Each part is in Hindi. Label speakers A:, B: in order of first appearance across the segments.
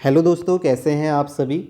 A: हेलो दोस्तों, कैसे हैं आप सभी।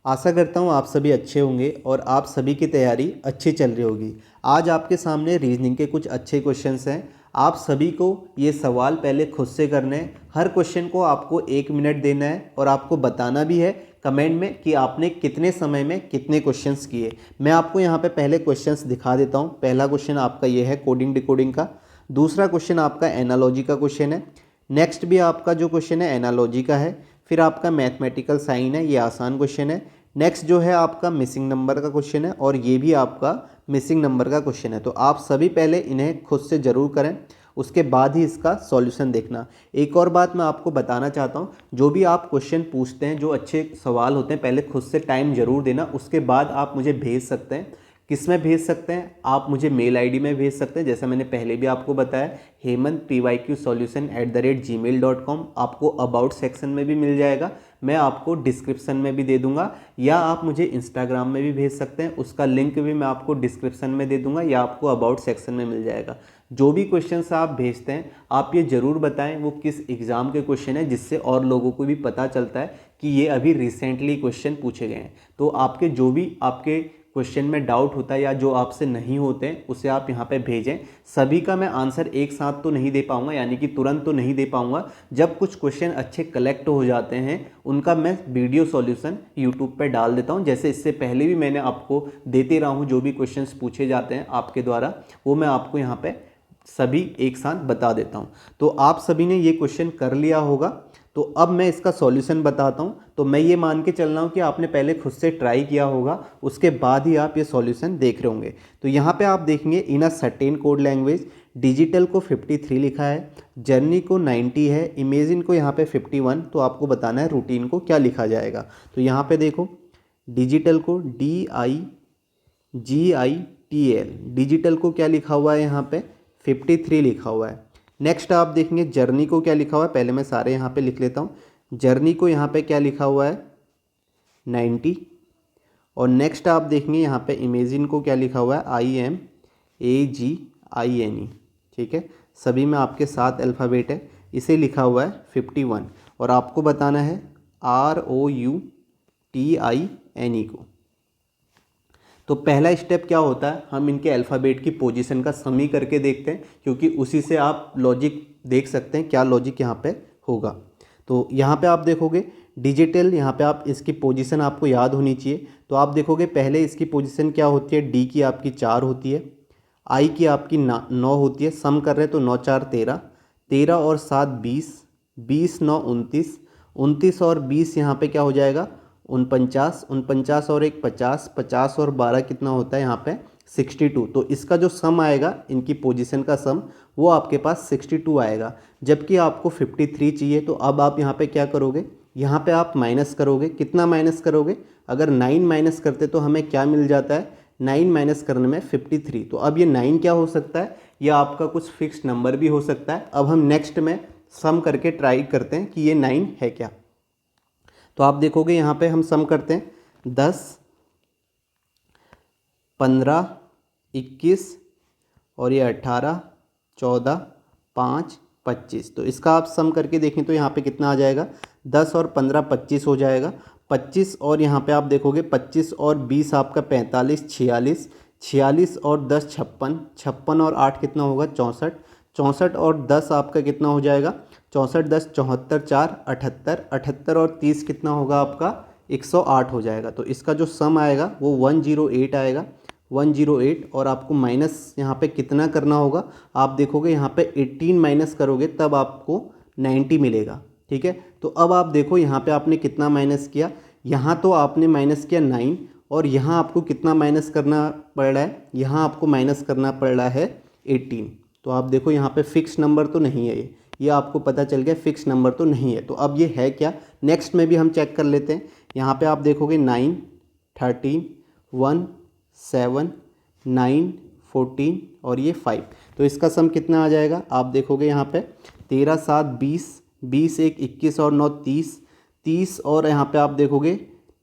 A: आशा करता हूँ आप सभी अच्छे होंगे और आप सभी की तैयारी अच्छी चल रही होगी। आज आपके सामने रीजनिंग के कुछ अच्छे क्वेश्चंस हैं। आप सभी को ये सवाल पहले खुद से करने हैं। हर क्वेश्चन को आपको 1 मिनट देना है और आपको बताना भी है कमेंट में कि आपने कितने समय में कितने क्वेश्चंस किए। मैं आपको यहाँ पे पहले क्वेश्चंस दिखा देता हूँ। पहला क्वेश्चन आपका ये है कोडिंग डिकोडिंग का। दूसरा क्वेश्चन आपका एनालॉजी का क्वेश्चन है। नेक्स्ट भी आपका जो क्वेश्चन है एनालॉजी का है। फिर आपका मैथमेटिकल साइन है, ये आसान क्वेश्चन है। नेक्स्ट जो है आपका मिसिंग नंबर का क्वेश्चन है और ये भी आपका मिसिंग नंबर का क्वेश्चन है। तो आप सभी पहले इन्हें खुद से ज़रूर करें, उसके बाद ही इसका सॉल्यूशन देखना। एक और बात मैं आपको बताना चाहता हूँ, जो भी आप क्वेश्चन पूछते हैं, जो अच्छे सवाल होते हैं, पहले खुद से टाइम ज़रूर देना, उसके बाद आप मुझे भेज सकते हैं। किस में भेज सकते हैं आप मुझे मेल आईडी में भेज सकते हैं, जैसा मैंने पहले भी आपको बताया hemantpyqsolution@gmail.com। आपको अबाउट सेक्शन में भी मिल जाएगा, मैं आपको डिस्क्रिप्शन में भी दे दूंगा, या आप मुझे इंस्टाग्राम में भी भेज सकते हैं, उसका लिंक भी मैं आपको डिस्क्रिप्शन में दे दूंगा या आपको अबाउट सेक्शन में मिल जाएगा। जो भी क्वेश्चंस आप भेजते हैं आप ये ज़रूर बताएं वो किस एग्ज़ाम के क्वेश्चन है, जिससे और लोगों को भी पता चलता है कि ये अभी रिसेंटली क्वेश्चन पूछे गए हैं। तो आपके जो भी आपके क्वेश्चन में डाउट होता है या जो आपसे नहीं होते हैं उसे आप यहाँ पे भेजें। सभी का मैं आंसर एक साथ तो नहीं दे पाऊंगा, यानी कि तुरंत तो नहीं दे पाऊंगा। जब कुछ क्वेश्चन अच्छे कलेक्ट हो जाते हैं उनका मैं वीडियो सॉल्यूशन यूट्यूब पे डाल देता हूँ, जैसे इससे पहले भी मैंने आपको देते रहा हूँ। जो भी क्वेश्चंस पूछे जाते हैं आपके द्वारा वो मैं आपको यहाँ पे सभी एक साथ बता देता हूँ। तो आप सभी ने ये क्वेश्चन कर लिया होगा, तो अब मैं इसका सॉल्यूशन बताता हूँ। तो मैं ये मान के चल रहा हूँ कि आपने पहले खुद से ट्राई किया होगा, उसके बाद ही आप ये सॉल्यूशन देख रहे होंगे। तो यहाँ पे आप देखेंगे in a certain code language digital को 53 लिखा है, जर्नी को 90 है, इमेजिन को यहाँ पे 51। तो आपको बताना है रूटीन को क्या लिखा जाएगा। तो यहाँ पे देखो डिजिटल को DIGITL, डिजिटल को क्या लिखा हुआ है यहाँ पे 53 लिखा हुआ है। नेक्स्ट आप देखेंगे जर्नी को क्या लिखा हुआ है, पहले मैं सारे यहाँ पे लिख लेता हूँ। जर्नी को यहाँ पे क्या लिखा हुआ है 90। और नेक्स्ट आप देखेंगे यहाँ पे इमेजिन को क्या लिखा हुआ है IMAGINE। ठीक है, सभी में आपके 7 अल्फ़ाबेट है, इसे लिखा हुआ है 51। और आपको बताना है ROUTINE को। तो पहला स्टेप क्या होता है, हम इनके अल्फ़ाबेट की पोजीशन का समी करके देखते हैं, क्योंकि उसी से आप लॉजिक देख सकते हैं क्या लॉजिक यहाँ पे होगा। तो यहाँ पे आप देखोगे डिजिटल, यहाँ पे आप इसकी पोजीशन आपको याद होनी चाहिए। तो आप देखोगे पहले इसकी पोजीशन क्या होती है, डी की आपकी 4 होती है, आई की आपकी 9 होती है। सम कर रहे हैं तो 9 4 13, 13 और 7 20, 20 9 29, 29 और 20 यहाँ पे क्या हो जाएगा 49, 49 और 1 50, 50 और 12 कितना होता है यहाँ पे 62। तो इसका जो सम आएगा इनकी पोजीशन का सम वो आपके पास 62 आएगा, जबकि आपको 53 चाहिए। तो अब आप यहाँ पे क्या करोगे, यहाँ पे आप माइनस करोगे। कितना माइनस करोगे, अगर 9 माइनस करते तो हमें क्या मिल जाता है, 9 माइनस करने में 53। तो अब ये 9 क्या हो सकता है, ये आपका कुछ फिक्स नंबर भी हो सकता है। अब हम नेक्स्ट में सम करके ट्राई करते हैं कि ये 9 है क्या। तो आप देखोगे यहाँ पे हम सम करते हैं 10 15 21 और ये 18 14 5 25। तो इसका आप सम करके देखें तो यहाँ पे कितना आ जाएगा 10 और 15 25 हो जाएगा। 25 और यहाँ पे आप देखोगे 25 और 20 आपका 45 46, 46 और 10 56, 56 और 8 कितना होगा 64, 64 और 10 आपका कितना हो जाएगा 64 10 74 4 78, 78 और 30 कितना होगा आपका 108 हो जाएगा। तो इसका जो सम आएगा वो 108 आएगा, 108। और आपको माइनस यहाँ पे कितना करना होगा, आप देखोगे यहाँ पे 18 माइनस करोगे तब आपको 90 मिलेगा। ठीक है, तो अब आप देखो यहाँ पे आपने कितना माइनस किया, यहाँ तो आपने माइनस किया 9 और यहाँ आपको कितना माइनस करना पड़ रहा है, यहाँ आपको माइनस करना पड़ रहा है 18। तो आप देखो यहाँ पे फिक्स नंबर तो नहीं है, ये आपको पता चल गया फिक्स नंबर तो नहीं है। तो अब ये है क्या, नेक्स्ट में भी हम चेक कर लेते हैं। यहाँ पे आप देखोगे 9 13 1 7 9 14 और ये 5। तो इसका सम कितना आ जाएगा, आप देखोगे यहाँ पे 13 7 20, 20 1 21 और 9 30, 30 और यहाँ पे आप देखोगे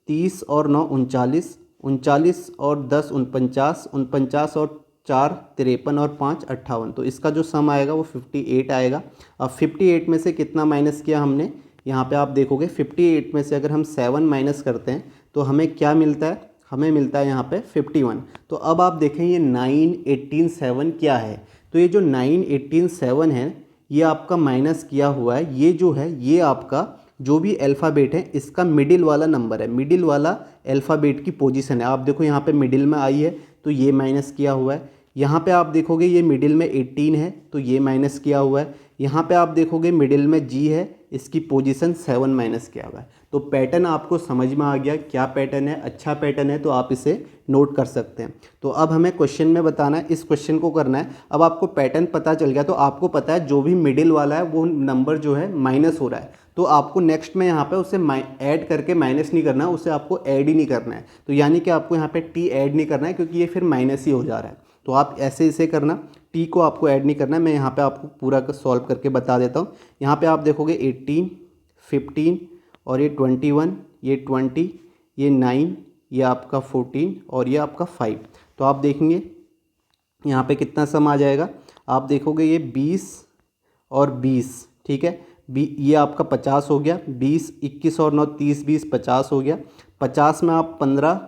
A: 30 और 9 39, 39 और 10 49, 49 और 4 53 और 5 58। तो इसका जो सम आएगा वो 58 आएगा। अब 58 में से कितना माइनस किया हमने यहाँ पे आप देखोगे 58 में से अगर हम 7 माइनस करते हैं तो हमें क्या मिलता है, हमें मिलता है यहाँ पे 51। तो अब आप देखें ये 9, 18, 7 क्या है, तो ये जो 9, 18, 7 है ये आपका माइनस किया हुआ है, ये जो है ये आपका जो भी अल्फ़ाबेट है इसका मिडिल वाला नंबर है, मिडिल वाला अल्फ़ाबेट की पोजीशन है। आप देखो यहाँ पे मिडिल में आई है तो ये माइनस किया हुआ है, यहाँ पे आप देखोगे ये मिडिल में 18 है तो ये माइनस किया हुआ है, यहाँ पे आप देखोगे मिडिल में जी है इसकी पोजीशन 7 माइनस किया हुआ है। तो पैटर्न आपको समझ में आ गया क्या पैटर्न है, अच्छा पैटर्न है तो आप इसे नोट कर सकते हैं। तो अब हमें क्वेश्चन में बताना है, इस क्वेश्चन को करना है। अब आपको पैटर्न पता चल गया तो आपको पता है जो भी मिडिल वाला है वो नंबर जो है माइनस हो रहा है, तो आपको नेक्स्ट में यहाँ पे उसे ऐड करके माइनस नहीं करना है, उसे आपको ऐड ही नहीं करना है। तो यानी कि आपको यहाँ पे टी ऐड नहीं करना है क्योंकि ये फिर माइनस ही हो जा रहा है, तो आप ऐसे इसे करना, टी को आपको ऐड नहीं करना है। मैं यहाँ पे आपको पूरा सॉल्व करके बता देता हूँ। यहाँ पे आप देखोगे 18, 15 और ये 21, ये 20, ये 9, ये आपका 14 और ये आपका 5। तो आप देखेंगे यहाँ पे कितना सम आ जाएगा, आप देखोगे ये 20 और 20, ठीक है, ये आपका 50 हो गया, 20, 21 और 9, 30, 20, 50 हो गया। 50 में आप 15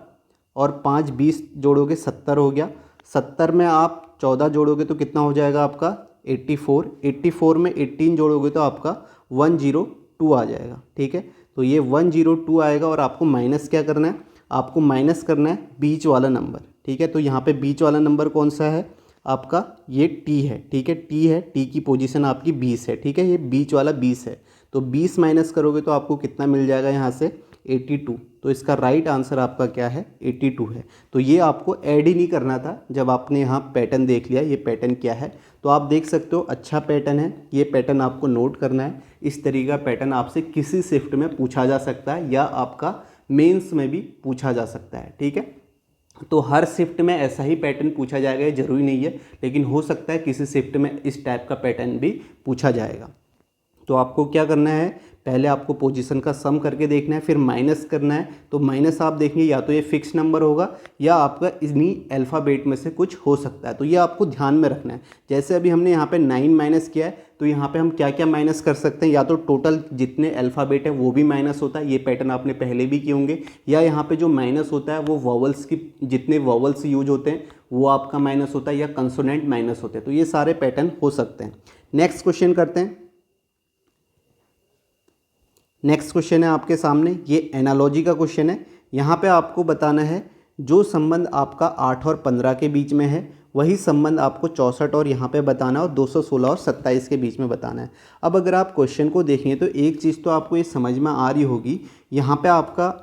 A: और 5, 20 जोड़ोगे 70 हो गया। 70 में आप 14 जोड़ोगे तो कितना हो जाएगा आपका 84। 84 में 18 जोड़ोगे तो आपका 102 आ जाएगा, ठीक है। तो ये 102 आएगा और आपको माइनस क्या करना है, आपको माइनस करना है बीच वाला नंबर, ठीक है। तो यहाँ पे बीच वाला नंबर कौन सा है आपका, ये टी है, ठीक है, टी है, टी की पोजीशन आपकी 20 है, ठीक है, ये बीच वाला 20 है। तो 20 माइनस करोगे तो आपको कितना मिल जाएगा यहाँ से 82। तो इसका राइट आंसर आपका क्या है 82 है। तो ये आपको ऐड ही नहीं करना था जब आपने यहाँ पैटर्न देख लिया, ये पैटर्न क्या है। तो आप देख सकते हो अच्छा पैटर्न है, ये पैटर्न आपको नोट करना है। इस तरीके का पैटर्न आपसे किसी शिफ्ट में पूछा जा सकता है या आपका मेंस में भी पूछा जा सकता है, ठीक है। तो हर शिफ्ट में ऐसा ही पैटर्न पूछा जाएगा, ये ज़रूरी नहीं है, लेकिन हो सकता है किसी शिफ्ट में इस टाइप का पैटर्न भी पूछा जाएगा। तो आपको क्या करना है, पहले आपको पोजीशन का सम करके देखना है, फिर माइनस करना है। तो माइनस आप देखेंगे या तो ये फिक्स नंबर होगा या आपका इन्हीं अल्फ़ाबेट में से कुछ हो सकता है, तो ये आपको ध्यान में रखना है। जैसे अभी हमने यहाँ पे 9 माइनस किया है तो यहाँ पे हम क्या क्या माइनस कर सकते हैं, या तो टोटल जितने अल्फ़ाबेट है वो भी माइनस होता है, ये पैटर्न आपने पहले भी किए होंगे, या यहाँ पे जो माइनस होता है वो वॉवल्स की, जितने वॉवल्स यूज होते हैं वो आपका माइनस होता है, या कंसोनेंट माइनस होते हैं। तो ये सारे पैटर्न हो सकते हैं। नेक्स्ट क्वेश्चन करते हैं। नेक्स्ट क्वेश्चन है आपके सामने, ये एनालॉजी का क्वेश्चन है। यहाँ पे आपको बताना है जो संबंध आपका 8 और 15 के बीच में है वही संबंध आपको 64 और यहाँ पे बताना है, और 216 और 27 के बीच में बताना है। अब अगर आप क्वेश्चन को देखें तो एक चीज़ तो आपको ये समझ में आ रही होगी, यहाँ पे आपका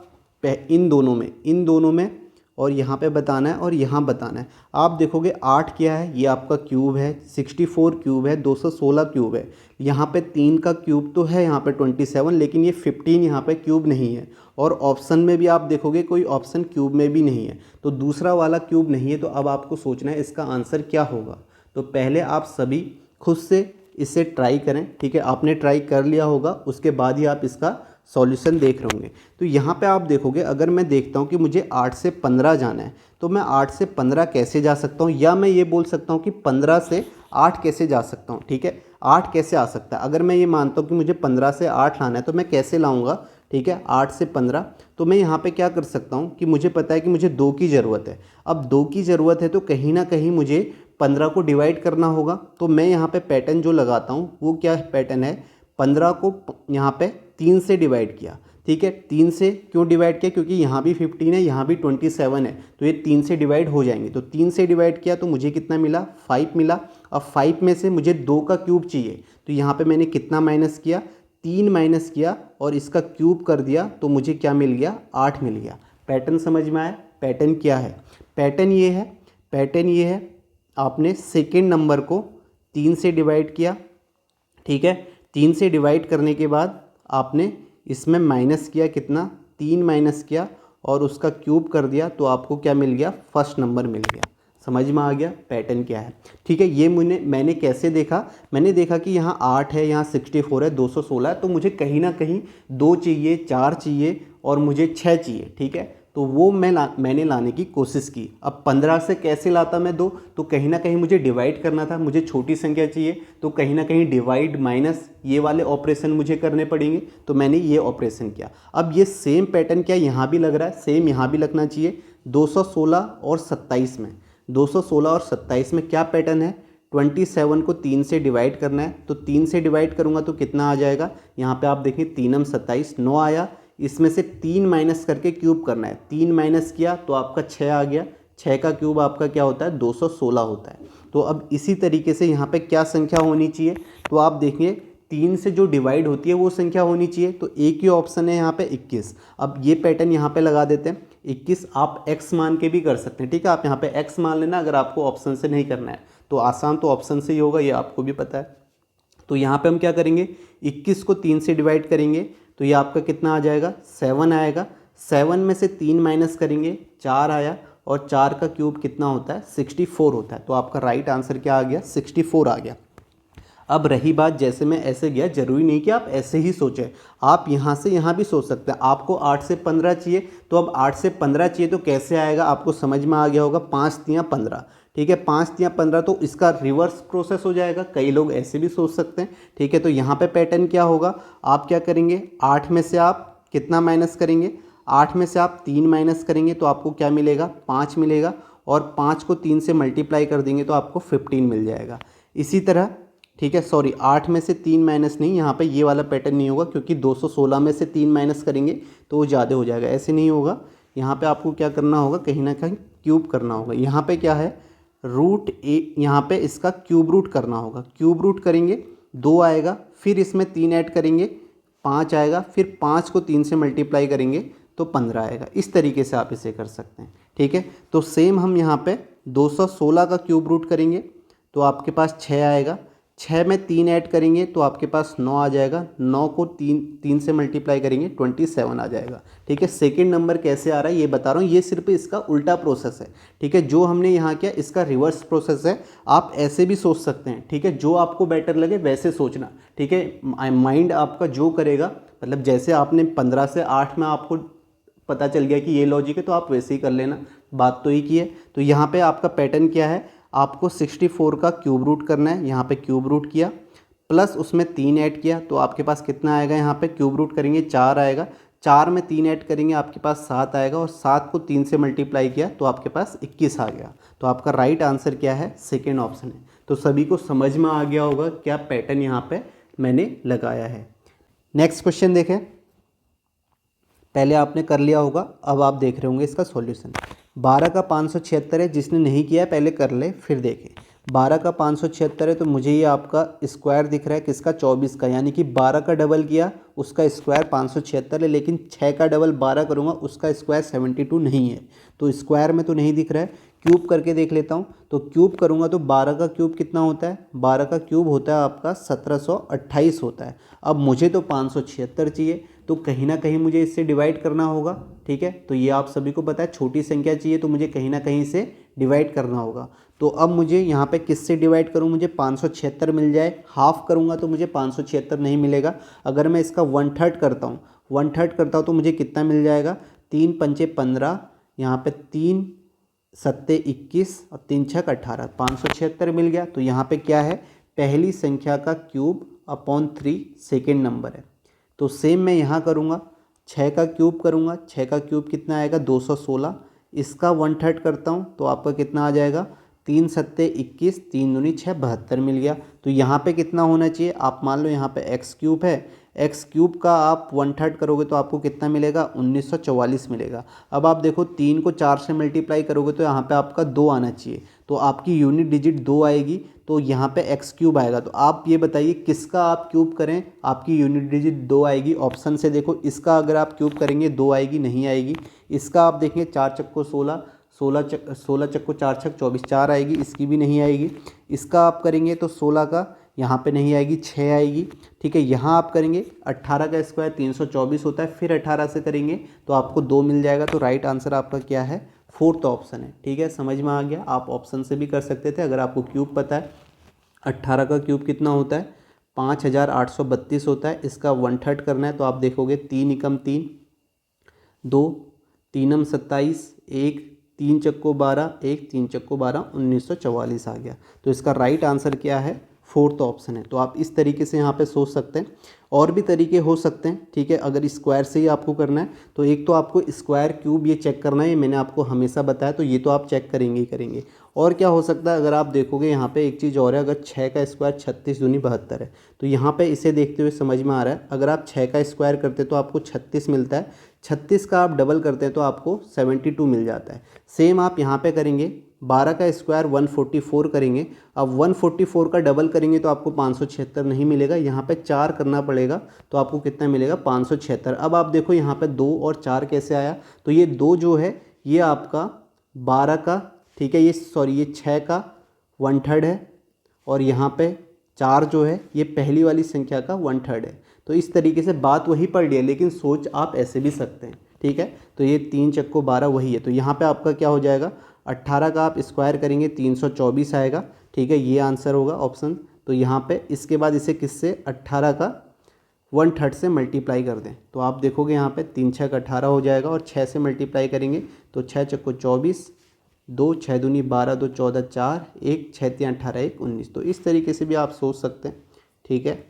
A: इन दोनों में और यहाँ पे बताना है और यहाँ बताना है। आप देखोगे 8 क्या है, ये आपका क्यूब है, 64 क्यूब है, 216 क्यूब है। यहाँ पे 3 का क्यूब तो है यहाँ पे 27, लेकिन ये 15 यहाँ पे क्यूब नहीं है, और ऑप्शन में भी आप देखोगे कोई ऑप्शन क्यूब में भी नहीं है, तो दूसरा वाला क्यूब नहीं है। तो अब आपको सोचना है इसका आंसर क्या होगा। तो पहले आप सभी खुद से इसे ट्राई करें, ठीक है, आपने ट्राई कर लिया होगा, उसके बाद ही आप इसका सॉल्यूशन देख रहे होंगे। तो यहाँ पे आप देखोगे अगर मैं देखता हूँ कि मुझे 8 से 15 जाना है तो मैं 8 से 15 कैसे जा सकता हूँ, या मैं ये बोल सकता हूँ कि 15 से 8 कैसे जा सकता हूँ, ठीक है, 8 कैसे आ सकता है। अगर मैं ये मानता हूँ कि मुझे 15 से 8 लाना है तो मैं कैसे लाऊंगा, ठीक है, 8 से 15। तो मैं यहाँ पे क्या कर सकता हूँ कि मुझे पता है कि मुझे 2 की ज़रूरत है। अब 2 की ज़रूरत है तो कहीं ना कहीं मुझे 15 को डिवाइड करना होगा। तो मैं यहाँ पे पैटर्न जो लगाता हूँ वो क्या पैटर्न है, 15 को यहाँ पे 3 से डिवाइड किया, ठीक है। 3 से क्यों डिवाइड किया, क्योंकि यहाँ भी 15 है, यहाँ भी 27 है, तो ये 3 से डिवाइड हो जाएंगे। तो 3 से डिवाइड किया तो मुझे कितना मिला, 5 मिला। अब 5 में से मुझे 2 का क्यूब चाहिए, तो यहाँ पे मैंने कितना माइनस किया, 3 माइनस किया और इसका क्यूब कर दिया, तो मुझे क्या मिल गया, 8 मिल गया। पैटर्न समझ में आया, पैटर्न क्या है, पैटर्न ये है, आपने सेकेंड नंबर को 3 से डिवाइड किया, ठीक है। 3 से डिवाइड करने के बाद आपने इसमें माइनस किया, कितना, 3 माइनस किया और उसका क्यूब कर दिया, तो आपको क्या मिल गया, फर्स्ट नंबर मिल गया। समझ में आ गया पैटर्न क्या है, ठीक है। ये मैंने कैसे देखा, मैंने देखा कि यहाँ 8 है, यहाँ 64 है, 216 है, तो मुझे कहीं ना कहीं 2 चाहिए, 4 चाहिए और मुझे 6 चाहिए, ठीक है। तो वो मैंने लाने की कोशिश की। अब 15 से कैसे लाता मैं 2, तो कहीं ना कहीं मुझे डिवाइड करना था, मुझे छोटी संख्या चाहिए, तो कहीं ना कहीं डिवाइड माइनस ये वाले ऑपरेशन मुझे करने पड़ेंगे, तो मैंने ये ऑपरेशन किया। अब ये सेम पैटर्न क्या यहाँ भी लग रहा है, सेम यहाँ भी लगना चाहिए। 216 और 27 में, 216 और 27 में क्या पैटर्न है, 27 को 3 से डिवाइड करना है, तो 3 से डिवाइड करूँगा तो कितना आ जाएगा, यहाँ पे आप देखें 3 27 9 आया, इसमें से 3 माइनस करके क्यूब करना है, 3 माइनस किया तो आपका 6 आ गया, 6 का क्यूब आपका क्या होता है 216 होता है। तो अब इसी तरीके से यहाँ पे क्या संख्या होनी चाहिए, तो आप देखिए 3 से जो डिवाइड होती है वो संख्या होनी चाहिए, तो एक ही ऑप्शन है यहाँ पे 21। अब ये पैटर्न यहाँ पे लगा देते हैं, 21 आप x मान के भी कर सकते हैं, ठीक है, आप यहाँ पे x मान लेना अगर आपको ऑप्शन से नहीं करना है, तो आसान तो ऑप्शन से ही होगा, ये आपको भी पता है। तो यहाँ पे हम क्या करेंगे, 21 को 3 से डिवाइड करेंगे तो ये आपका कितना आ जाएगा 7 आएगा, 7 में से 3 माइनस करेंगे 4 आया, और 4 का क्यूब कितना होता है 64 होता है, तो आपका राइट आंसर क्या आ गया 64 आ गया। अब रही बात, जैसे मैं ऐसे गया, जरूरी नहीं कि आप ऐसे ही सोचें, आप यहाँ से यहाँ भी सोच सकते हैं। आपको 8 से 15 चाहिए, तो अब 8 से 15 चाहिए तो कैसे आएगा, आपको समझ में आ गया होगा, 5 तियाँ 15, ठीक है, 5 तियाँ 15, तो इसका रिवर्स प्रोसेस हो जाएगा। कई लोग ऐसे भी सोच सकते हैं, ठीक है। तो यहाँ पे पैटर्न क्या होगा, आप क्या करेंगे, 8 में से आप कितना माइनस करेंगे, 8 में से आप 3 माइनस करेंगे तो आपको क्या मिलेगा 5 मिलेगा, और 5 को 3 से मल्टीप्लाई कर देंगे तो आपको 15 मिल जाएगा। इसी तरह, ठीक है, सॉरी 8 में से 3 माइनस नहीं, यहाँ पे ये वाला पैटर्न नहीं होगा, क्योंकि 216 में से 3 माइनस करेंगे तो वो ज़्यादा हो जाएगा, ऐसे नहीं होगा। यहाँ पे आपको क्या करना होगा, कहीं ना कहीं क्यूब करना होगा। यहाँ पे क्या है, रूट ए, यहाँ पे इसका क्यूब रूट करना होगा, क्यूब रूट करेंगे 2 आएगा, फिर इसमें 3 ऐड करेंगे 5 आएगा, फिर 5 को 3 से मल्टीप्लाई करेंगे तो 15 आएगा। इस तरीके से आप इसे कर सकते हैं, ठीक है। तो सेम हम यहाँ पे 216 का क्यूब रूट करेंगे तो आपके पास 6 आएगा, 6 में 3 ऐड करेंगे तो आपके पास 9 आ जाएगा, 9 को 3 से मल्टीप्लाई करेंगे 27 आ जाएगा, ठीक है। सेकंड नंबर कैसे आ रहा है ये बता रहा हूँ, ये सिर्फ इसका उल्टा प्रोसेस है, ठीक है। जो हमने यहाँ किया इसका रिवर्स प्रोसेस है, आप ऐसे भी सोच सकते हैं, ठीक है, जो आपको बेटर लगे वैसे सोचना, ठीक है। माइंड आपका जो करेगा, मतलब जैसे आपने 15 से 8 में आपको पता चल गया कि ये लॉजिक है तो आप वैसे ही कर लेना, बात तो ही की है। तो यहाँ पे आपका पैटर्न क्या है, आपको 64 का क्यूब रूट करना है, यहाँ पे क्यूब रूट किया, प्लस उसमें 3 ऐड किया तो आपके पास कितना आएगा, यहाँ पे क्यूब रूट करेंगे 4 आएगा, 4 में 3 ऐड करेंगे आपके पास 7 आएगा, और 7 को 3 से मल्टीप्लाई किया तो आपके पास 21 आ गया। तो आपका राइट आंसर क्या है, सेकेंड ऑप्शन है। तो सभी को समझ में आ गया होगा क्या पैटर्न यहाँ पे मैंने लगाया है। नेक्स्ट क्वेश्चन देखें, पहले आपने कर लिया होगा, अब आप देख रहे होंगे इसका सॉल्यूशन। 12 का 576 है, जिसने नहीं किया है पहले कर ले फिर देखें। 12 का 576 है तो मुझे ये आपका स्क्वायर दिख रहा है किसका, 24 का, यानी कि 12 का डबल किया उसका स्क्वायर 576 है, लेकिन 6 का डबल 12 करूँगा उसका स्क्वायर 72 नहीं है, तो स्क्वायर में तो नहीं दिख रहा है। क्यूब करके देख लेता हूँ, तो क्यूब करूँगा तो 12 का क्यूब कितना होता है, 12 का क्यूब होता है आपका 1728 होता है। अब मुझे तो 576 चाहिए, तो कहीं ना कहीं मुझे इससे डिवाइड करना होगा, ठीक है। तो ये आप सभी को पता है, छोटी संख्या चाहिए तो मुझे कहीं ना कहीं से डिवाइड करना होगा। तो अब मुझे यहाँ पे किससे डिवाइड करूँ, मुझे 576 मिल जाए, हाफ करूँगा तो मुझे 576 नहीं मिलेगा। अगर मैं इसका 1/3 करता हूँ, 1/3 करता हूँ तो मुझे कितना मिल जाएगा, 3 पंचे 15, यहाँ पे 3 सत्ते 21 और 3 छक 18, 576 मिल गया। तो यहाँ पे क्या है, पहली संख्या का क्यूब अपॉन 3 सेकेंड नंबर है। तो सेम मैं यहाँ करूँगा, 6 का क्यूब करूँगा, 6 का क्यूब कितना आएगा 216, इसका 1/3 करता हूँ तो आपका कितना आ जाएगा, 3 सत्ते 21, 3 दूनी 6, 72 मिल गया। तो यहाँ पे कितना होना चाहिए, आप मान लो यहाँ पे एक्स क्यूब है, एक्स क्यूब का आप 1/3 करोगे तो आपको कितना मिलेगा, 1944 मिलेगा। अब आप देखो 3 को 4 से मल्टीप्लाई करोगे तो यहाँ पे आपका 2 आना चाहिए, तो आपकी यूनिट डिजिट 2 आएगी, तो यहाँ पे एक्स क्यूब आएगा। तो आप ये बताइए किसका आप क्यूब करें, आपकी यूनिट डिजिट 2 आएगी। ऑप्शन से देखो, इसका अगर आप क्यूब करेंगे 2 आएगी, नहीं आएगी। इसका आप देखेंगे 4 चक्को 16, 16 चक्को 4 छक 24, 4 आएगी, इसकी भी नहीं आएगी। इसका आप करेंगे तो 16 का यहाँ पे नहीं आएगी, 6 आएगी, ठीक है। यहाँ आप करेंगे 18 का स्क्वायर 324 होता है, फिर 18 से करेंगे तो आपको 2 मिल जाएगा। तो राइट आंसर आपका क्या है, फोर्थ ऑप्शन है, ठीक है। समझ में आ गया, आप ऑप्शन से भी कर सकते थे अगर आपको क्यूब पता है। 18 का क्यूब कितना होता है, 5832 होता है। इसका 1/3 करना है तो आप देखोगे 3 एकम 3, 2, तीनम 27, एक 3 चक्को 12, एक 3 चक्को 12, 1944 आ गया। तो इसका राइट आंसर क्या है? फोर्थ ऑप्शन है। तो आप इस तरीके से यहाँ पे सोच सकते हैं। और भी तरीके हो सकते हैं, ठीक है। अगर स्क्वायर से ही आपको करना है तो एक तो आपको स्क्वायर क्यूब ये चेक करना है, ये मैंने आपको हमेशा बताया, तो ये तो आप चेक करेंगे ही करेंगे। और क्या हो सकता है, अगर आप देखोगे यहाँ पे एक चीज़ और है, अगर 6 का स्क्वायर 36 दूनी 72 है, तो यहाँ पे इसे देखते हुए समझ में आ रहा है, अगर आप 6 का स्क्वायर करते हैं तो आपको 36 मिलता है, 36 का आप डबल करते हैं तो आपको 72 मिल जाता है। सेम आप यहाँ पे करेंगे, 12 का स्क्वायर 144 करेंगे, अब 144 का डबल करेंगे तो आपको 576 नहीं मिलेगा, यहाँ पे 4 करना पड़ेगा तो आपको कितना मिलेगा? 576। अब आप देखो यहाँ पे 2 और 4 कैसे आया, तो ये 2 जो है ये आपका 12 का, ठीक है, ये सॉरी ये 6 का 1/3 है, और यहाँ पे 4 जो है ये पहली वाली संख्या का 1/3 है। तो इस तरीके से बात वही पढ़ लिया, लेकिन सोच आप ऐसे भी सकते हैं, ठीक है। तो ये 3 चक्को 12 वही है। तो यहाँ पे आपका क्या हो जाएगा? 18 का आप स्क्वायर करेंगे 324 आएगा, ठीक है, ये आंसर होगा ऑप्शन। तो यहाँ पे इसके बाद इसे किससे? 18 का 1/3 से मल्टीप्लाई कर दें तो आप देखोगे यहाँ पे 3 6 का 18 हो जाएगा, और 6 से मल्टीप्लाई करेंगे तो 6 चक्को 24, 2 6 दूनी 12, 2 14, 4 1 6 3 18 1 19। तो इस तरीके से भी आप सोच सकते हैं, ठीक है।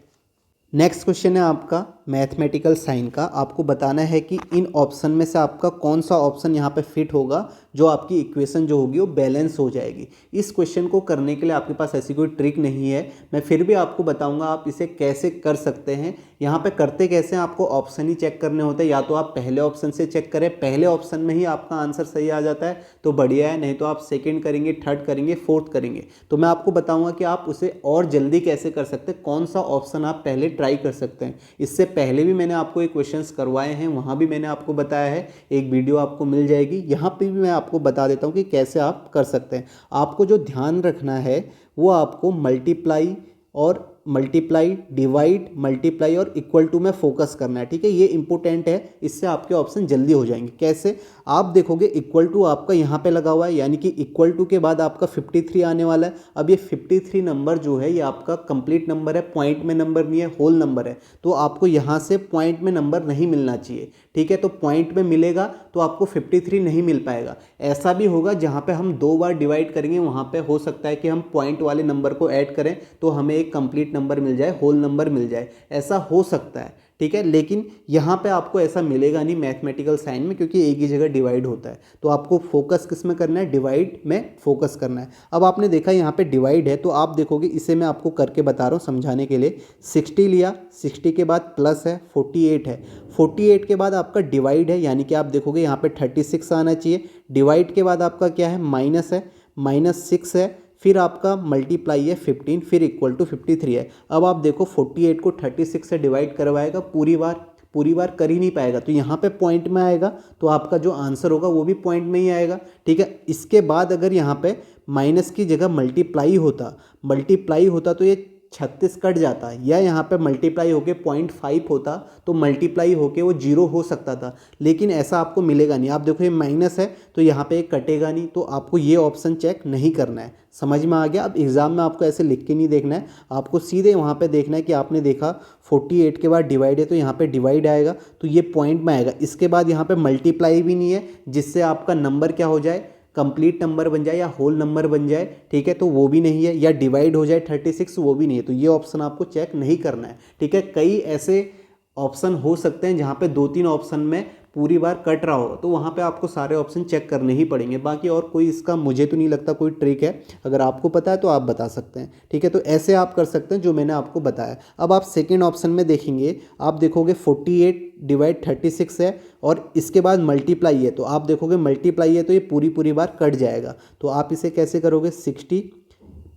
A: नेक्स्ट क्वेश्चन है आपका मैथमेटिकल साइन का। आपको बताना है कि इन ऑप्शन में से आपका कौन सा ऑप्शन यहाँ पे फिट होगा जो आपकी इक्वेशन जो होगी वो बैलेंस हो जाएगी। इस क्वेश्चन को करने के लिए आपके पास ऐसी कोई ट्रिक नहीं है, मैं फिर भी आपको बताऊंगा आप इसे कैसे कर सकते हैं। यहाँ पे करते कैसे हैं, आपको ऑप्शन ही चेक करने होते हैं, या तो आप पहले ऑप्शन से चेक करें, पहले ऑप्शन में ही आपका आंसर सही आ जाता है तो बढ़िया है, नहीं तो आप सेकेंड करेंगे, थर्ड करेंगे, फोर्थ करेंगे। तो मैं आपको बताऊंगा कि आप उसे और जल्दी कैसे कर सकते हैं, कौन सा ऑप्शन आप पहले ट्राई कर सकते हैं। इससे पहले भी मैंने आपको एक क्वेश्चंस करवाए हैं, वहाँ भी मैंने आपको बताया है, एक वीडियो आपको मिल जाएगी, यहाँ पे भी मैं आपको बता देता हूँ कि कैसे आप कर सकते हैं। आपको जो ध्यान रखना है वो आपको मल्टीप्लाई और मल्टीप्लाई, डिवाइड, मल्टीप्लाई और इक्वल टू में फोकस करना है, ठीक है। ये इंपॉर्टेंट है, इससे आपके ऑप्शन जल्दी हो जाएंगे। कैसे? आप देखोगे इक्वल टू आपका यहाँ पे लगा हुआ है, यानी कि इक्वल टू के बाद आपका 53 आने वाला है। अब ये 53 नंबर जो है ये आपका कंप्लीट नंबर है, पॉइंट में नंबर नहीं है, होल नंबर है, तो आपको यहाँ से पॉइंट में नंबर नहीं मिलना चाहिए, ठीक है। तो पॉइंट में मिलेगा तो आपको 53 नहीं मिल पाएगा। ऐसा भी होगा जहाँ पे हम 2 बार डिवाइड करेंगे, वहाँ पे हो सकता है कि हम पॉइंट वाले नंबर को ऐड करें तो हमें एक कंप्लीट नंबर मिल जाए, होल नंबर मिल जाए, ऐसा हो सकता है, ठीक है। लेकिन यहाँ पे आपको ऐसा मिलेगा नहीं मैथमेटिकल साइन में, क्योंकि एक ही जगह डिवाइड होता है। तो आपको फोकस किस में करना है? डिवाइड में फोकस करना है। अब आपने देखा यहाँ पे डिवाइड है, तो आप देखोगे, इसे मैं आपको करके बता रहा हूँ समझाने के लिए। 60 लिया, 60 के बाद प्लस है, 48 है, 48 के बाद आपका डिवाइड है, यानी कि आप देखोगे यहाँ पे 36 आना चाहिए। डिवाइड के बाद आपका क्या है? माइनस है, -6 है, फिर आपका मल्टीप्लाई है 15, फिर इक्वल टू 53 है। अब आप देखो 48 को 36 से डिवाइड करवाएगा, पूरी बार कर ही नहीं पाएगा, तो यहाँ पे पॉइंट में आएगा, तो आपका जो आंसर होगा वो भी पॉइंट में ही आएगा, ठीक है। इसके बाद अगर यहाँ पे माइनस की जगह मल्टीप्लाई होता तो ये 36 कट जाता है, या यहाँ पे मल्टीप्लाई होके 0.5 होता तो मल्टीप्लाई होके वो 0 हो सकता था, लेकिन ऐसा आपको मिलेगा नहीं। आप देखो ये माइनस है तो यहाँ पे कटेगा नहीं, तो आपको ये ऑप्शन चेक नहीं करना है। समझ में आ गया? अब एग्जाम में आपको ऐसे लिख के नहीं देखना है, आपको सीधे वहाँ पे देखना है कि आपने देखा 48 के बाद डिवाइड है तो यहाँ पे डिवाइड आएगा, तो ये पॉइंट में आएगा। इसके बाद यहाँ पे मल्टीप्लाई भी नहीं है, जिससे आपका नंबर क्या हो जाए? कंप्लीट नंबर बन जाए या होल नंबर बन जाए, ठीक है, तो वो भी नहीं है। या डिवाइड हो जाए 36, वो भी नहीं है। तो ये ऑप्शन आपको चेक नहीं करना है, ठीक है। कई ऐसे ऑप्शन हो सकते हैं जहाँ पे 2-3 ऑप्शन में पूरी बार कट रहा हो, तो वहाँ पे आपको सारे ऑप्शन चेक करने ही पड़ेंगे। बाकी और कोई इसका मुझे तो नहीं लगता कोई ट्रिक है, अगर आपको पता है तो आप बता सकते हैं, ठीक है। तो ऐसे आप कर सकते हैं जो मैंने आपको बताया। अब आप सेकेंड ऑप्शन में देखेंगे, आप देखोगे 48 डिवाइड 36 है और इसके बाद मल्टीप्लाई है, तो आप देखोगे मल्टीप्लाई है तो ये पूरी बार कट जाएगा। तो आप इसे कैसे करोगे? 60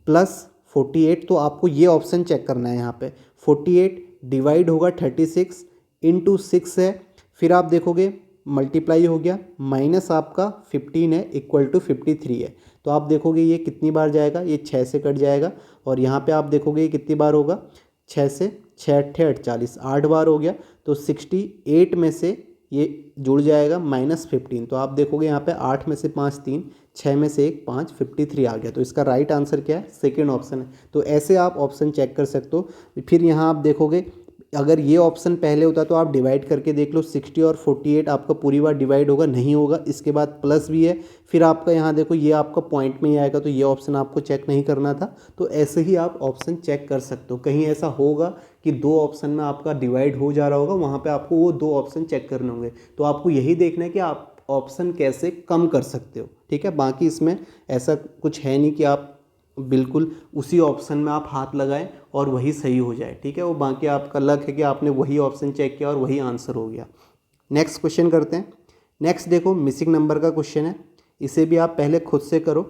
A: + 48, तो आपको ये ऑप्शन चेक करना है। यहाँ पे 48 डिवाइड होगा 36 × 6 है, फिर आप देखोगे मल्टीप्लाई हो गया, माइनस आपका 15 है, इक्वल टू 53 है। तो आप देखोगे ये कितनी बार जाएगा? ये 6 से कट जाएगा, और यहाँ पे आप देखोगे ये कितनी बार होगा? 6 से 6 × 8 = 48, 8 बार हो गया। तो 68 में से ये जुड़ जाएगा -15, तो आप देखोगे यहाँ पे 8 में से 5 3, 6 में से 1 5, 53 आ गया। तो इसका राइट आंसर क्या है? सेकेंड ऑप्शन है। तो ऐसे आप ऑप्शन चेक कर सकते हो। फिर यहाँ आप देखोगे अगर ये ऑप्शन पहले होता तो आप डिवाइड करके देख लो, 60 और 48 आपका पूरी बार डिवाइड होगा, नहीं होगा। इसके बाद प्लस भी है, फिर आपका यहाँ देखो ये आपका पॉइंट में ही आएगा, तो ये ऑप्शन आपको चेक नहीं करना था। तो ऐसे ही आप ऑप्शन चेक कर सकते हो। कहीं ऐसा होगा कि दो ऑप्शन में आपका डिवाइड हो जा रहा होगा, वहाँ पर आपको वो दो ऑप्शन चेक करने होंगे। तो आपको यही देखना है कि आप ऑप्शन कैसे कम कर सकते हो, ठीक है। बाकी इसमें ऐसा कुछ है नहीं कि आप बिल्कुल उसी ऑप्शन में आप हाथ लगाएं और वही सही हो जाए, ठीक है। वो बाकी आपका लक है कि आपने वही ऑप्शन चेक किया और वही आंसर हो गया। नेक्स्ट क्वेश्चन करते हैं। नेक्स्ट देखो मिसिंग नंबर का क्वेश्चन है, इसे भी आप पहले खुद से करो,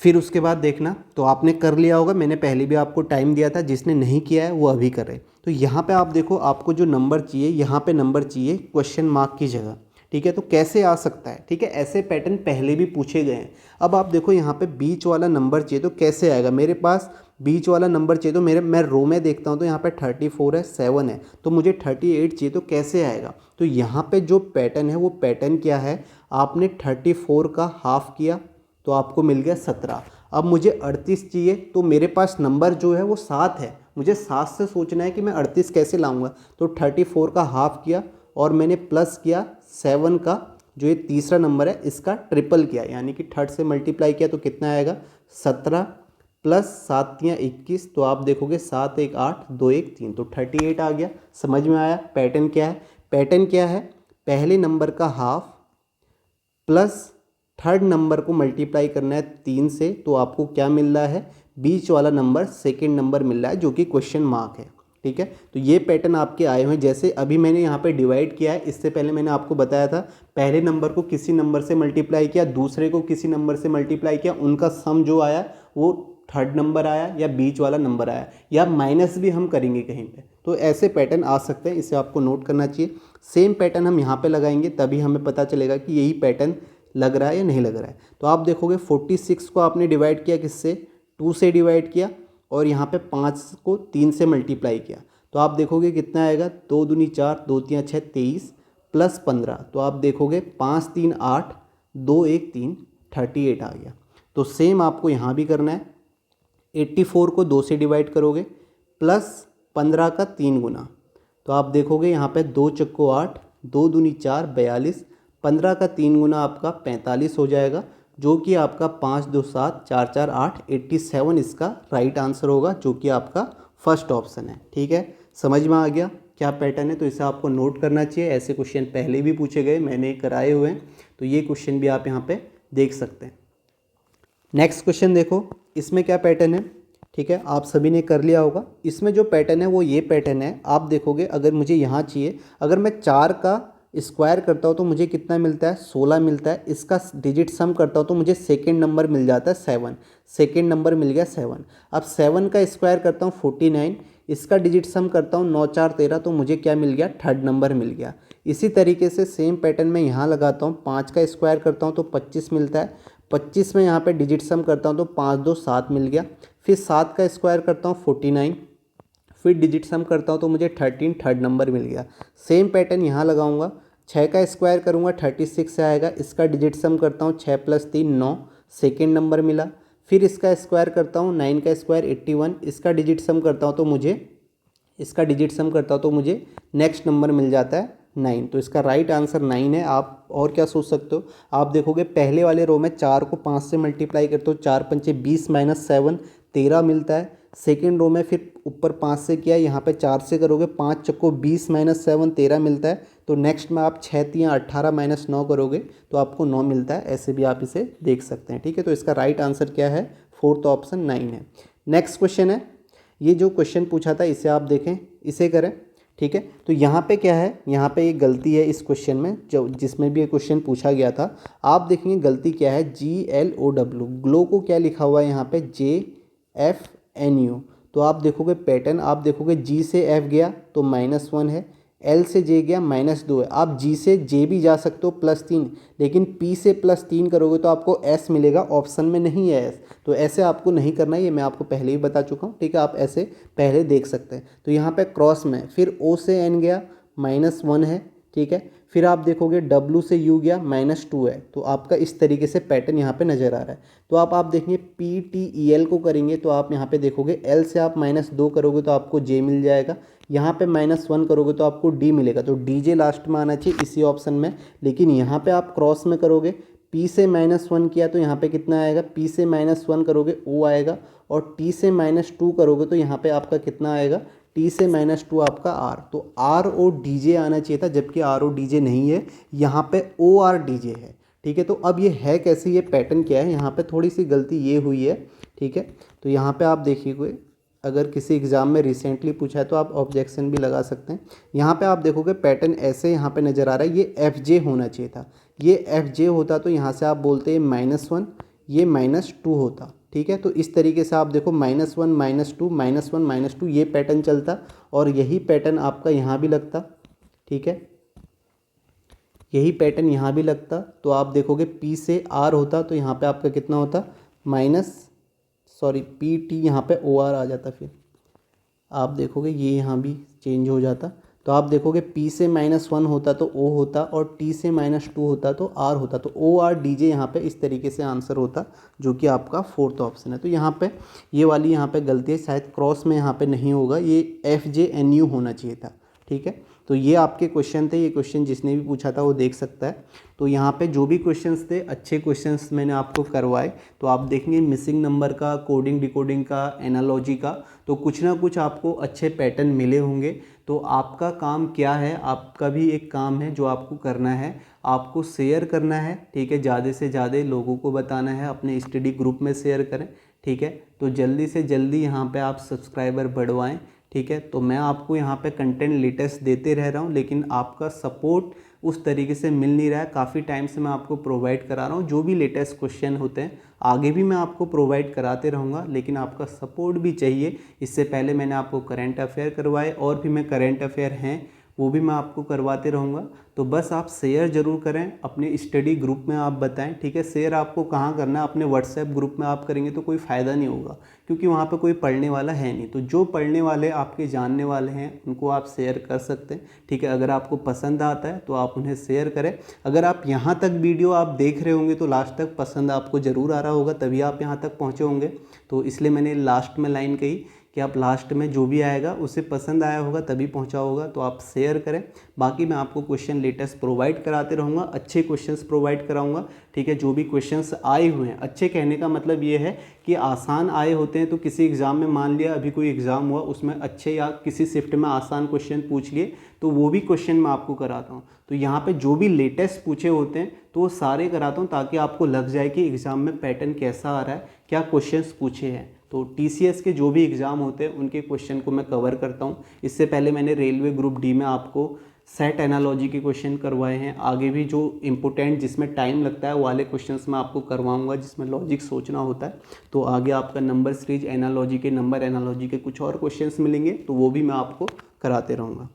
A: फिर उसके बाद देखना। तो आपने कर लिया होगा, मैंने पहले भी आपको टाइम दिया था, जिसने नहीं किया है वो अभी करे। तो यहाँ पे आप देखो, आपको जो नंबर चाहिए, यहाँ पे नंबर चाहिए क्वेश्चन मार्क की जगह, ठीक है। तो कैसे आ सकता है, ठीक है, ऐसे पैटर्न पहले भी पूछे गए हैं। अब आप देखो यहाँ पे बीच वाला नंबर चाहिए, तो कैसे आएगा। मेरे पास बीच वाला नंबर चाहिए, तो मैं रो में देखता हूँ तो यहाँ पे 34 है, 7 है, तो मुझे 38 चाहिए, तो कैसे आएगा। तो यहाँ पे जो पैटर्न है वो पैटर्न क्या है, आपने 34 का हाफ किया तो आपको मिल गया 17। अब मुझे 38 चाहिए, तो मेरे पास नंबर जो है वो 7 है, मुझे 7 से सोचना है कि मैं 38 कैसे लाऊंगा। तो 34 का हाफ किया और मैंने प्लस किया 7 का, जो ये तीसरा नंबर है इसका ट्रिपल किया, यानी कि थर्ड से मल्टीप्लाई किया, तो कितना आएगा 17 प्लस 7 या 21। तो आप देखोगे 7 1 8 2 1 3, तो 38 आ गया। समझ में आया पैटर्न क्या है। पैटर्न क्या है, पहले नंबर का हाफ प्लस थर्ड नंबर को मल्टीप्लाई करना है 3 से, तो आपको क्या मिल रहा है, बीच वाला नंबर सेकंड नंबर मिल रहा है, जो कि क्वेश्चन मार्क है, ठीक है। तो ये पैटर्न आपके आए हुए हैं। जैसे अभी मैंने यहाँ पे डिवाइड किया है, इससे पहले मैंने आपको बताया था, पहले नंबर को किसी नंबर से मल्टीप्लाई किया, दूसरे को किसी नंबर से मल्टीप्लाई किया, उनका सम जो आया वो थर्ड नंबर आया या बीच वाला नंबर आया, या माइनस भी हम करेंगे कहीं पे। तो ऐसे पैटर्न आ सकते हैं, इसे आपको नोट करना चाहिए। सेम पैटर्न हम यहाँ पे लगाएंगे, तभी हमें पता चलेगा कि यही पैटर्न लग रहा है या नहीं लग रहा है। तो आप देखोगे 46 को आपने डिवाइड किया किससे, 2 से डिवाइड किया, और यहाँ पे 5 को 3 से मल्टीप्लाई किया, तो आप देखोगे कितना आएगा, 2 दूनी 4 2 3 6 23 प्लस 15, तो आप देखोगे 5 3 8 2 1 3 38 आ गया। तो सेम आपको यहाँ भी करना है, 84 को 2 से डिवाइड करोगे प्लस 15 का 3 गुना, तो आप देखोगे यहाँ पे 2 चक्को 8 2 दूनी 4 42, 15 का 3 गुना आपका 45 हो जाएगा, जो कि आपका 5 2 7 4 4 8 87 इसका राइट आंसर होगा, जो कि आपका फर्स्ट ऑप्शन है, ठीक है। समझ में आ गया क्या पैटर्न है। तो इसे आपको नोट करना चाहिए, ऐसे क्वेश्चन पहले भी पूछे गए, मैंने कराए हुए हैं, तो ये क्वेश्चन भी आप यहाँ पे देख सकते हैं। नेक्स्ट क्वेश्चन देखो, इसमें क्या पैटर्न है, ठीक है, आप सभी ने कर लिया होगा। इसमें जो पैटर्न है वो ये पैटर्न है, आप देखोगे अगर मुझे यहाँ चाहिए, अगर मैं 4 का स्क्वायर करता हूँ तो मुझे कितना मिलता है, 16 मिलता है। इसका डिजिट सम करता हूँ तो मुझे सेकंड नंबर मिल जाता है 7, सेकंड नंबर मिल गया 7। अब 7 का स्क्वायर करता हूँ 49, इसका डिजिट सम करता हूँ 9 4 13, तो मुझे क्या मिल गया, थर्ड नंबर मिल गया। इसी तरीके से सेम पैटर्न में यहाँ लगाता हूँ, 5 का स्क्वायर करता हूँ तो 25 मिलता है, 25 में यहाँ पे डिजिट सम करता हूँ तो 5 2 7 मिल गया। फिर 7 का स्क्वायर करता हूँ 49, फिर डिजिट सम करता हूँ तो मुझे 13 थर्ड नंबर मिल गया। सेम पैटर्न यहाँ लगाऊंगा, 6 का स्क्वायर करूँगा 36 से आएगा, इसका डिजिट सम करता हूँ 6 + 3 9, सेकेंड नंबर मिला। फिर इसका स्क्वायर करता हूँ, 9 का स्क्वायर 81, इसका डिजिट सम करता हूँ तो मुझे नेक्स्ट नंबर मिल जाता है 9। तो इसका राइट आंसर 9 है। आप और क्या सोच सकते हो, आप देखोगे पहले वाले रो में 4 को 5 से मल्टीप्लाई करते हो, 4 पंचे 20 - 7 13 मिलता है। सेकेंड रो में फिर ऊपर 5 से किया, यहाँ पे 4 से करोगे, 5 चक्को 20 - 7 13 मिलता है। तो नेक्स्ट में आप 6 3 18 - 9 करोगे तो आपको 9 मिलता है। ऐसे भी आप इसे देख सकते हैं, ठीक है। तो इसका राइट आंसर क्या है, फोर्थ ऑप्शन 9 है। नेक्स्ट क्वेश्चन है, ये जो क्वेश्चन पूछा था इसे आप देखें, इसे करें, ठीक है। तो यहाँ पे क्या है, यहाँ पे एक गलती है इस क्वेश्चन में, जो जिसमें भी ये क्वेश्चन पूछा गया था। आप देखेंगे गलती क्या है, GLOW, ग्लो को क्या लिखा हुआ है यहाँ पे, JFNU। तो आप देखोगे पैटर्न, आप देखोगे G से F गया तो -1 है, L से J गया -2 है। आप G से J भी जा सकते हो +3, लेकिन P से +3 करोगे तो आपको S मिलेगा, ऑप्शन में नहीं है S। तो ऐसे आपको नहीं करना है, ये मैं आपको पहले ही बता चुका हूँ, ठीक है। आप ऐसे पहले देख सकते हैं। तो यहाँ पे क्रॉस में फिर O से N गया -1 है, ठीक है। फिर आप देखोगे W से U गया -2 है, तो आपका इस तरीके से पैटर्न यहाँ पे नज़र आ रहा है। तो आप देखेंगे PTEL को करेंगे तो आप यहाँ पे देखोगे L से आप -2 करोगे तो आपको J मिल जाएगा, यहाँ पे -1 करोगे तो आपको D मिलेगा, तो DJ लास्ट में आना चाहिए इसी ऑप्शन में। लेकिन यहाँ पे आप क्रॉस में करोगे, P से -1 किया तो यहाँ पे कितना आएगा, P से -1 करोगे O आएगा, और T से -2 करोगे तो यहाँ पे आपका कितना आएगा, T से -2 आपका R, तो R O DJ आना चाहिए था, जबकि R O DJ नहीं है, यहाँ पे O R DJ है। ठीक है, तो अब ये है कैसे, ये पैटर्न क्या है, यहाँ पे थोड़ी सी गलती ये हुई है। ठीक है, तो यहाँ पे आप देखिए, अगर किसी एग्ज़ाम में रिसेंटली पूछा है तो आप ऑब्जेक्शन भी लगा सकते हैं। यहाँ पे आप देखोगे पैटर्न ऐसे यहाँ पे नज़र आ रहा है, ये FJ होना चाहिए था, ये FJ होता तो यहाँ से आप बोलते -1, ये -2 होता। ठीक है, तो इस तरीके से आप देखो -1 -2 -1 -2 ये पैटर्न चलता, और यही पैटर्न आपका यहाँ भी लगता। ठीक है, यही पैटर्न यहाँ भी लगता, तो आप देखोगे P से R होता तो यहाँ पे आपका कितना होता, PT यहाँ पे OR आ जाता, फिर आप देखोगे ये यहाँ भी चेंज हो जाता। तो आप देखोगे P से -1 होता तो O होता, और T से -2 होता तो R होता, तो OR DJ यहाँ पे इस तरीके से आंसर होता, जो कि आपका 4th ऑप्शन है। तो यहाँ पे ये वाली यहाँ पे गलती है, शायद क्रॉस में यहाँ पे नहीं होगा, ये FJNU होना चाहिए था। ठीक है, तो ये आपके क्वेश्चन थे, ये क्वेश्चन जिसने भी पूछा था वो देख सकता है। तो यहाँ पे जो भी क्वेश्चंस थे, अच्छे क्वेश्चंस मैंने आपको करवाए, तो आप देखेंगे मिसिंग नंबर का, कोडिंग डिकोडिंग का, एनालॉजी का, तो कुछ ना कुछ आपको अच्छे पैटर्न मिले होंगे। तो आपका काम क्या है, आपका भी एक काम है जो आपको करना है, आपको शेयर करना है। ठीक है, ज़्यादा से ज़्यादा लोगों को बताना है, अपने स्टडी ग्रुप में शेयर करें। ठीक है, तो जल्दी से जल्दी यहाँ पे आप सब्सक्राइबर बढ़वाएं। ठीक है, तो मैं आपको यहाँ पे कंटेंट लेटेस्ट देते रह रहा हूँ, लेकिन आपका सपोर्ट उस तरीके से मिल नहीं रहा है। काफ़ी टाइम से मैं आपको प्रोवाइड करा रहा हूँ, जो भी लेटेस्ट क्वेश्चन होते हैं आगे भी मैं आपको प्रोवाइड कराते रहूँगा, लेकिन आपका सपोर्ट भी चाहिए। इससे पहले मैंने आपको करंट अफेयर करवाए, और भी मैं करंट अफेयर हैं वो भी मैं आपको करवाते रहूँगा। तो बस आप शेयर ज़रूर करें, अपने स्टडी ग्रुप में आप बताएं। ठीक है, शेयर आपको कहाँ करना है, अपने व्हाट्सएप ग्रुप में आप करेंगे तो कोई फ़ायदा नहीं होगा, क्योंकि वहाँ पे कोई पढ़ने वाला है नहीं। तो जो पढ़ने वाले आपके जानने वाले हैं उनको आप शेयर कर सकते हैं। ठीक है, अगर आपको पसंद आता है तो आप उन्हें शेयर करें। अगर आप यहाँ तक वीडियो आप देख रहे होंगे तो लास्ट तक पसंद आपको ज़रूर आ रहा होगा, तभी आप यहाँ तक पहुँचे होंगे। तो इसलिए मैंने लास्ट में लाइन कही कि आप लास्ट में जो भी आएगा उसे पसंद आया होगा तभी पहुंचा होगा, तो आप शेयर करें। बाकी मैं आपको क्वेश्चन लेटेस्ट प्रोवाइड कराते रहूँगा, अच्छे क्वेश्चंस प्रोवाइड कराऊंगा। ठीक है, जो भी क्वेश्चंस आए हुए हैं, अच्छे कहने का मतलब ये है कि आसान आए होते हैं, तो किसी एग्ज़ाम में मान लिया अभी कोई एग्ज़ाम हुआ उसमें अच्छे या किसी शिफ्ट में आसान क्वेश्चन पूछ लिए, तो वो भी क्वेश्चन मैं आपको कराता हूँ। तो यहाँ पे जो भी लेटेस्ट पूछे होते हैं तो वो सारे कराता हूँ, ताकि आपको लग जाए कि एग्ज़ाम में पैटर्न कैसा आ रहा है, क्या क्वेश्चंस पूछे हैं। तो TCS के जो भी एग्ज़ाम होते हैं उनके क्वेश्चन को मैं कवर करता हूँ। इससे पहले मैंने रेलवे ग्रुप डी में आपको सेट एनालॉजी के क्वेश्चन करवाए हैं। आगे भी जो इम्पोर्टेंट जिसमें टाइम लगता है वो वाले क्वेश्चंस मैं आपको करवाऊंगा, जिसमें लॉजिक सोचना होता है। तो आगे आपका नंबर सीरीज एनालॉजी के, नंबर एनालॉजी के कुछ और क्वेश्चंस मिलेंगे, तो वो भी मैं आपको कराते रहूँगा।